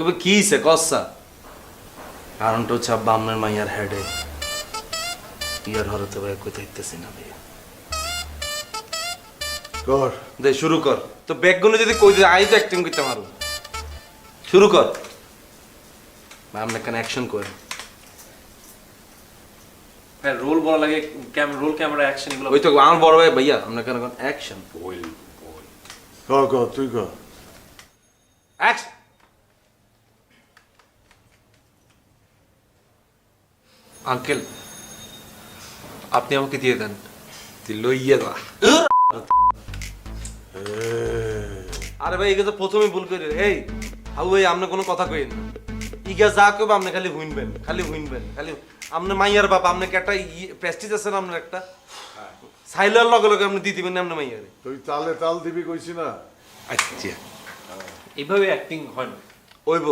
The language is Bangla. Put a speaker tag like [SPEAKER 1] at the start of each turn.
[SPEAKER 1] তবে কি হইছে কসা কারণটা হচ্ছে আব্বা আপনার মাইয়ার হেডে ইয়ার হরতে ভাই কোথায় ইত্তেছি না ভাই
[SPEAKER 2] কর
[SPEAKER 1] দে শুরু কর তো ব্যাগগুলো যদি কই দে আই তো অ্যাক্টিং করতে মারু শুরু কর ভাই আপনি কেন অ্যাকশন করেন
[SPEAKER 3] হ্যাঁ রোল বলা লাগে রোল ক্যামেরা অ্যাকশন এগুলো
[SPEAKER 1] ওই তো আমার বড় ভাই ভাইয়া আপনার কেন অ্যাকশন
[SPEAKER 2] কর তুই কর
[SPEAKER 1] অ্যাকশন
[SPEAKER 3] আঙ্কেল আপনি আমাকে দিয়ে দেন
[SPEAKER 1] তুই লইয়া যা আরে ভাই এগুলো তো প্রথমেই ভুল করে এই হাউ ভাই আপনি কোনো কথা কইেন না ইগা যা কইব আপনি খালি হুইনবেন খালি আপনি মাইয়ার বাবা আপনাকে একটা প্রেস্টিজ আছে না আপনার একটা সাইলার লগে লগে আপনি দিয়ে দিবেন না আপনি মাইয়ারে
[SPEAKER 2] তুই তালে তাল দিবি কইছি না
[SPEAKER 1] আচ্ছা
[SPEAKER 3] এইভাবে অ্যাক্টিং হয় না
[SPEAKER 1] ওইব